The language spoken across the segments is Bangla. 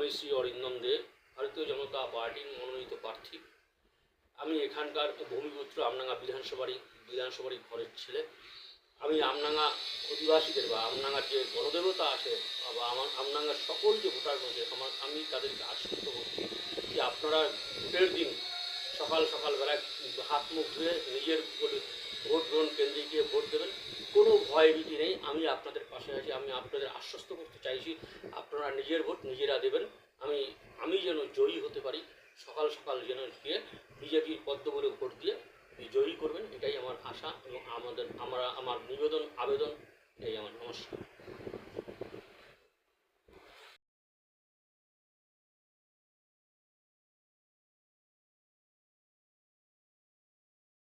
আমি শ্রী অরিন্দম দে, ভারতীয় জনতা পার্টির মনোনীত প্রার্থী। আমি এখানকার ভূমিপুত্র, আমডাঙ্গা বিধানসভারই ঘরের ছেলে। আমি আমডাঙ্গা অধিবাসীদের বা আমডাঙ্গার যে গণদেবতা আছে বা আমার আমডাঙ্গার সকল যে ভোটারগণকে আমি তাদেরকে আশ্বস্ত করছি যে আপনারা ভোটের দিন সকালবেলায় হাত মুখ ধুয়ে নিজের ভোট গ্রহণ কেন্দ্রে গিয়ে ভোট দেবেন। কোনো ভয়ভীতি নেই, আমি আপনাদের পাশে আছি। আমি আপনাদের আশ্বস্ত করতে চাইছি আপনারা নিজের ভোট নিজেরা দেবেন। আমি যেন জয়ী হতে পারি, সকাল যেন গিয়ে বিজেপির পদ্মগুলো ভোট দিয়ে জয়ী করবেন, এটাই আমার আশা এবং আমার নিবেদন আবেদন, এই আমার নমস্কার।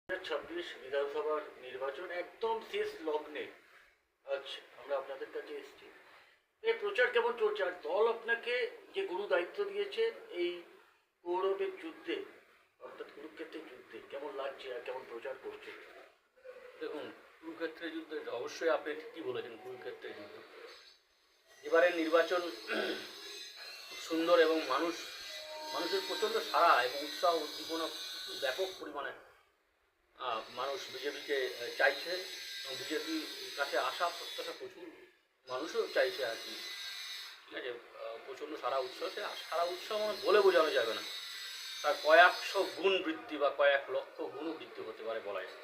2026 বিধানসভার নির্বাচন একদম শেষ লগ্নে আজ আমরা আপনাদের কাছে এসেছি। এই প্রচার কেমন চলছে, আর দল আপনাকে যে গুরু দায়িত্ব দিয়েছে এই গৌরবের যুদ্ধে অর্থাৎ কুরুক্ষেত্রের যুদ্ধে কেমন লাগছে আর কেমন প্রচার করছে? দেখুন, কুরুক্ষেত্রের যুদ্ধে অবশ্যই আপনি ঠিকই বলেছেন। কুরুক্ষেত্রের যুদ্ধ, এবারের নির্বাচন খুব সুন্দর এবং মানুষের প্রচণ্ড সাড়া এবং উৎসাহ উদ্দীপনা ব্যাপক পরিমাণে মানুষ বিজেপিকে চাইছে এবং বিজেপির কাছে আশা প্রত্যাশা প্রচুর মানুষও চাইছে আর কি। ঠিক আছে, প্রচণ্ড সারা উৎসাহ, সে সারা উৎসাহ মানে বলে বোঝানো যাবে না, তার কয়েকশো গুণ বৃদ্ধি বা কয়েক লক্ষ গুণও বৃদ্ধি হতে পারে বলা যায়।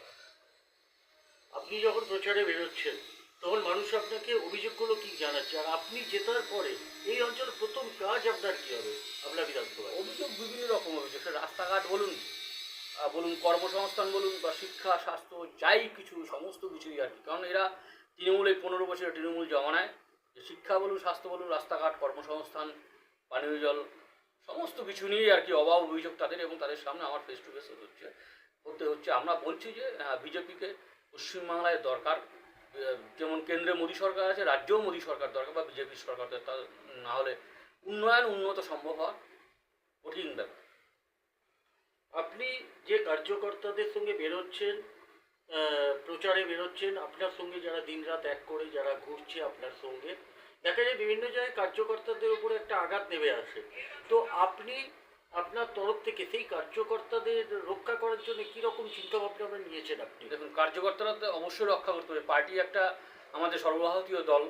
আপনি যখন প্রচারে বেরোচ্ছেন তখন মানুষ আপনাকে অভিযোগগুলো কি জানাচ্ছে, আর আপনি জেতার পরে এই অঞ্চলের প্রথম কাজ আপনার কী হবে আপনার বিধানসভায়? অভিযোগ বিভিন্ন রকম অভিযোগ, সে রাস্তাঘাট বলুন কর্মসংস্থান বলুন বা শিক্ষা স্বাস্থ্য যাই কিছু সমস্ত কিছুই আর কি। কারণ এরা তৃণমূল এই 15 বছরের তৃণমূল জমানায় শিক্ষা বলুন স্বাস্থ্য বলুন রাস্তাঘাট কর্মসংস্থান পানীয় জল সমস্ত কিছু নিয়েই আর কি অভাব অভিযোগ তাদের, এবং তাদের সামনে আমার ফেস টু ফেস হতে হচ্ছে। আমরা বলছি যে বিজেপিকে পশ্চিমবাংলায় দরকার, যেমন কেন্দ্রে মোদী সরকার আছে, রাজ্যেও মোদী সরকার দরকার বা বিজেপির সরকার দরকার, না হলে উন্নত সম্ভব হওয়া কঠিন ব্যাপার। আপনি যে কার্যকর্তাদের সঙ্গে বেরোচ্ছেন, প্রচারে বেরোচ্ছেন, আপনার সঙ্গে যারা দিনরাত এক করে যারা ঘুরছে আপনার সঙ্গে, দেখা যায় বিভিন্ন জায়গায় কার্যকর্তাদের উপরে একটা আঘাত নেমে আসে। তো আপনি আপনার তরফ থেকে সেই কার্যকর্তাদের রক্ষা করার জন্য কীরকম চিন্তাভাবনা আপনারা নিয়েছেন আপনি? দেখুন, কার্যকর্তারা তো অবশ্যই রক্ষা করতে হবে। পার্টি একটা আমাদের সর্বভারতীয় দল,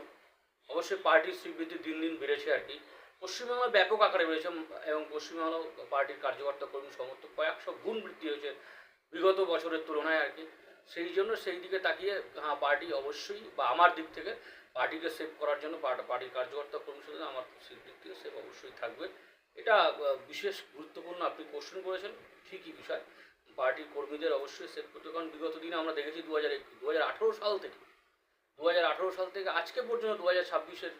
অবশ্যই পার্টির স্বীকৃতি দিন দিন বেড়েছে আর কি। পশ্চিমবাংলায় ব্যাপক আকারে বেড়েছে এবং পশ্চিমবাংলা পার্টির কার্যকর্তা কর্মী সমর্থক কয়েকশো গুণ বৃদ্ধি হয়েছে বিগত বছরের তুলনায় আর কি। সেই জন্য সেই দিকে তাকিয়ে পার্টি অবশ্যই বা আমার দিক থেকে পার্টিকে সেভ করার জন্য পার্টির কার্যকর্তা কর্মী সাথে আমার দিক থেকে সেভ অবশ্যই থাকবে। এটা বিশেষ গুরুত্বপূর্ণ আপনি কোশ্চেন করেছেন, ঠিকই বিষয়। পার্টির কর্মীদের অবশ্যই সেভ করতে, কারণ বিগত দিনে আমরা দেখেছি 2018 সাল থেকে আজকে পর্যন্ত 2026-এর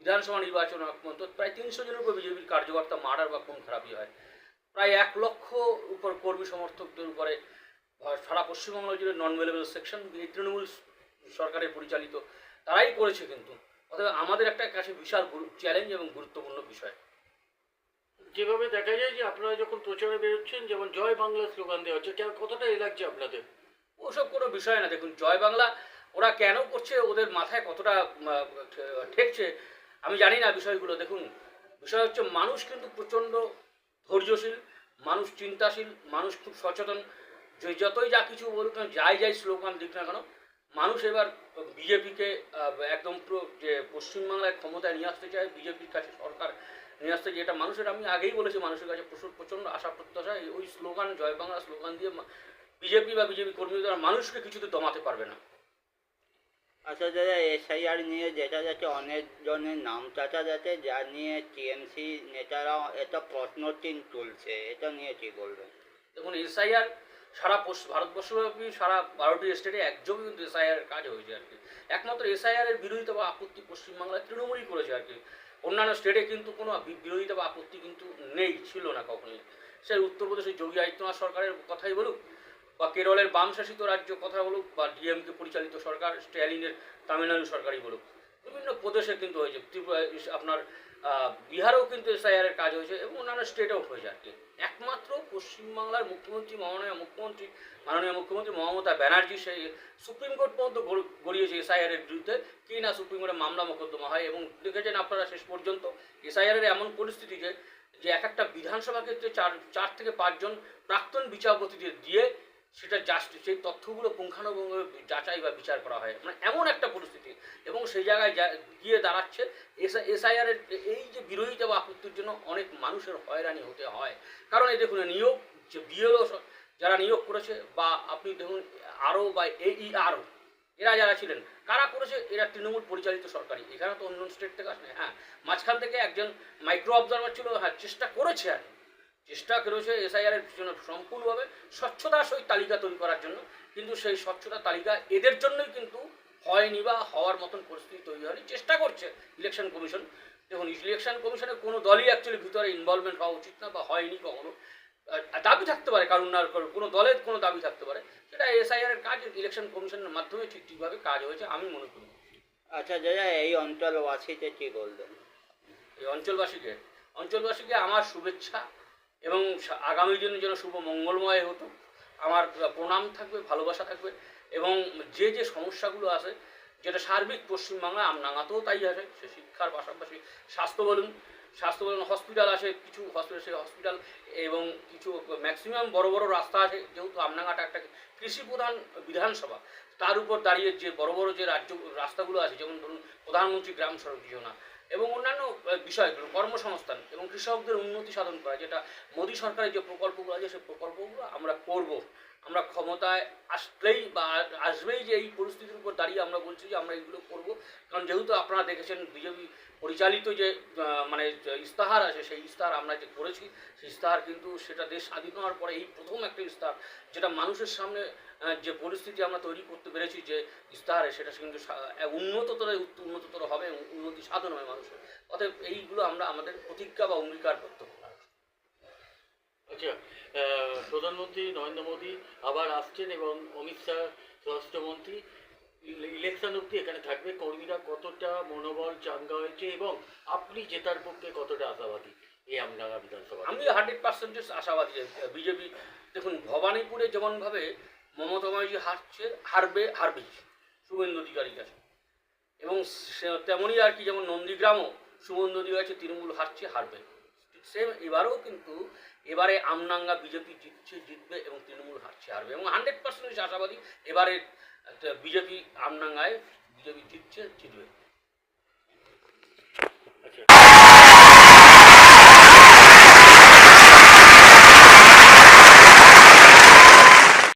বিধানসভা নির্বাচন পর্যন্ত প্রায় 300 জনের উপর বিজেপির কার্যকর্তা মার্ডার বা খুন খারাপি হয়। প্রায় 1 লক্ষ উপর কর্মী সমর্থকদের উপরে সারা পশ্চিমবঙ্গ জুড়ে নন অ্যাভেলেবল সেকশন এই তৃণমূল সরকারের পরিচালিত তারাই করেছে। কিন্তু অতএব আমাদের একটা কাছে বিশাল চ্যালেঞ্জ এবং গুরুত্বপূর্ণ বিষয়। যেভাবে দেখা যায় যে আপনারা যখন প্রচারে বেরোচ্ছেন, যেমন জয় বাংলা স্লোগান দেওয়া হচ্ছে, কতটা লাগছে আপনাদের? ওসব কোনো বিষয় না। দেখুন, জয় বাংলা ওরা কেন করছে, ওদের মাথায় কতটা ঠেকছে আমি জানি না বিষয়গুলো। দেখুন, বিষয় হচ্ছে মানুষ কিন্তু প্রচণ্ড ধৈর্যশীল, মানুষ চিন্তাশীল, মানুষ খুব সচেতন। যতই যা কিছু বলুক না, যাই স্লোগান দিক না কেন, মানুষ এবার বিজেপিকে একদম পুরো যে পশ্চিমবাংলায় ক্ষমতায় নিয়ে আসতে চায়, বিজেপির কাছে সরকার নিয়ে আসতে চায়, এটা মানুষের, আমি আগেই বলেছি, মানুষের কাছে প্রচণ্ড আশা প্রত্যাশা। ওই স্লোগান জয় বাংলা স্লোগান দিয়ে বিজেপি বা বিজেপি কর্মীরা মানুষকে কিছুতে দমাতে পারবে না। আচ্ছা দাদা, এসআইআর নিয়ে যেটা যাচ্ছে অনেকজনের নাম চাচা যাচ্ছে, যা নিয়ে টিএমসি নেতারাও একটা প্রশ্ন চিহ্ন তুলছে, এটা নিয়ে কী বলবেন? দেখুন, এসআইআর সারা ভারতবর্ষব্যাপী সারা 12টি স্টেটে একযোগে কিন্তু এসআইআর কাজ হয়েছে আর কি। একমাত্র এসআইআর এর বিরোধিতা বা আপত্তি পশ্চিমবাংলায় তৃণমূলই করেছে আর কি। অন্যান্য স্টেটে কিন্তু কোনো বিরোধিতা বা আপত্তি কিন্তু ছিল না কখনোই। সে উত্তরপ্রদেশের যোগী আদিত্যনাথ সরকারের কথাই বলুক বা কেরলের বাম শাসিত রাজ্য কথা বলুক বা ডিএমকে পরিচালিত সরকার স্ট্যালিনের তামিলনাড়ু সরকারই বলুক, বিভিন্ন প্রদেশে কিন্তু হয়েছে। ত্রিপুরা আপনার বিহারেও কিন্তু এসআইআরের কাজ হয়েছে এবং অন্যান্য স্টেটেও হয়েছে আর কি। একমাত্র পশ্চিমবাংলার মাননীয় মুখ্যমন্ত্রী মমতা ব্যানার্জি সেই সুপ্রিম কোর্ট পর্যন্ত গড়িয়েছে এসআইআরের বিরুদ্ধে, কি না সুপ্রিম কোর্টে মামলা মোকদ্দমা হয়। এবং দেখেছেন আপনারা শেষ পর্যন্ত এসআইআরের এমন পরিস্থিতি যে এক একটা বিধানসভা ক্ষেত্রে চার থেকে পাঁচজন প্রাক্তন বিচারপতিদের দিয়ে সেটা সেই তথ্যগুলো পুঙ্খানুপুঙ্খভাবে যাচাই বা বিচার করা হয়, মানে এমন একটা পরিস্থিতি। এবং সেই জায়গায় গিয়ে দাঁড়াচ্ছে এসআইআরের এই যে বিরোধিতা বা আপত্তির জন্য অনেক মানুষের হয়রানি হতে হয়। কারণ এই দেখুন নিয়োগ যে বিএলও যারা নিয়োগ করেছে, বা আপনি দেখুন আরও বা AERও এরা যারা ছিলেন, কারা করেছে? এরা তৃণমূল পরিচালিত সরকারি। এখানে তো অন্য স্টেট থেকে আসে। হ্যাঁ, মাঝখান থেকে একজন মাইক্রো অবজারভার ছিল, হ্যাঁ চেষ্টা করেছে এসআইআরের জন্য সম্পূর্ণভাবে স্বচ্ছতার সহিত তালিকা তৈরি করার জন্য, কিন্তু সেই স্বচ্ছতা তালিকা এদের জন্যই কিন্তু হয়নি বা হওয়ার মতন পরিস্থিতি তৈরি হয়নি। চেষ্টা করছে ইলেকশন কমিশন। দেখুন ইলেকশন কমিশনে কোনো দলই অ্যাকচুয়ালি ভিতরে ইনভলভমেন্ট হওয়া উচিত না, বা হয়নি কখনো। দাবি থাকতে পারে, কারণ না কোনো দলের কোনো দাবি থাকতে পারে, সেটা এসআইআরের কাজ ইলেকশন কমিশনের মাধ্যমে ঠিকভাবে কাজ হয়েছে আমি মনে করি। আচ্ছা দাদা, এই অঞ্চলবাসীতে কী বলবেন? এই অঞ্চলবাসীকে আমার শুভেচ্ছা এবং আগামী দিনের জন্য শুভ মঙ্গলময় হতো। আমার প্রণাম থাকবে, ভালোবাসা থাকবে। এবং যে সমস্যাগুলো আছে, যেটা সার্বিক পশ্চিমবাংলা আমনাঙাতেও তাই আছে, সে শিক্ষার পাশাপাশি স্বাস্থ্য বলুন, হসপিটাল আছে, কিছু হসপিটাল এবং কিছু ম্যাক্সিমাম বড় বড় রাস্তা আছে। যেহেতু আমনাঙাটা একটা কৃষি প্রধান বিধানসভা, তার উপর দাঁড়িয়ে যে বড় বড় যে রাস্তাগুলো আছে, যেমন ধরুন প্রধানমন্ত্রী গ্রাম সড়ক যোজনা এবং অন্যান্য বিষয়গুলো, কর্মসংস্থান এবং কৃষকদের উন্নতি সাধন করা, যেটা মোদী সরকারের যে প্রকল্পগুলো আছে, সেই প্রকল্পগুলো আমরা করব। আমরা ক্ষমতায় আসবেই যে এই পরিস্থিতির উপর দাঁড়িয়ে আমরা বলছি যে আমরা এইগুলো করব। কারণ যেহেতু আপনারা দেখেছেন বিজেপি পরিচালিত যে ইস্তাহার আছে, সেই ইস্তাহার আমরা যে করেছি, সেই ইস্তাহার কিন্তু সেটা দেশ স্বাধীন হওয়ার পরে এই প্রথম একটা ইস্তাহার, যেটা মানুষের সামনে যে পরিস্থিতি আমরা তৈরি করতে পেরেছি যে ইস্তাহারে, সেটা কিন্তু উন্নততর হবে এবং উন্নতি সাধন হবে মানুষের। অতএব এইগুলো আমরা আমাদের প্রতিজ্ঞা বা অঙ্গীকার করতে হবে। আচ্ছা, প্রধানমন্ত্রী নরেন্দ্র মোদী আবার আসছেন এবং অমিত শাহ স্বরাষ্ট্রমন্ত্রী ইলেকশন অবধি এখানে থাকবে। কর্মীরা কতটা মনোবল চাঙ্গা হয়েছে এবং আপনি জেতার পক্ষে কতটা আশাবাদী এই আমডাঙ্গা বিধানসভা? আমি 100% আশাবাদী যে বিজেপি, দেখুন ভবানীপুরে যেমনভাবে মমতা ব্যানার্জি হারবেই শুভেন্দু অধিকারীর কাছে, এবং তেমনই আর কি, যেমন নন্দীগ্রামও শুভেন্দু অধিকারীর কাছে তৃণমূল হারবে। সেম এবারেও কিন্তু এবারে আমডাঙ্গা বিজেপি জিতবে এবং তৃণমূল হারবে। এবং 100% আশাবাদী এবারে বিজেপি আমডাঙ্গায় জিতবে।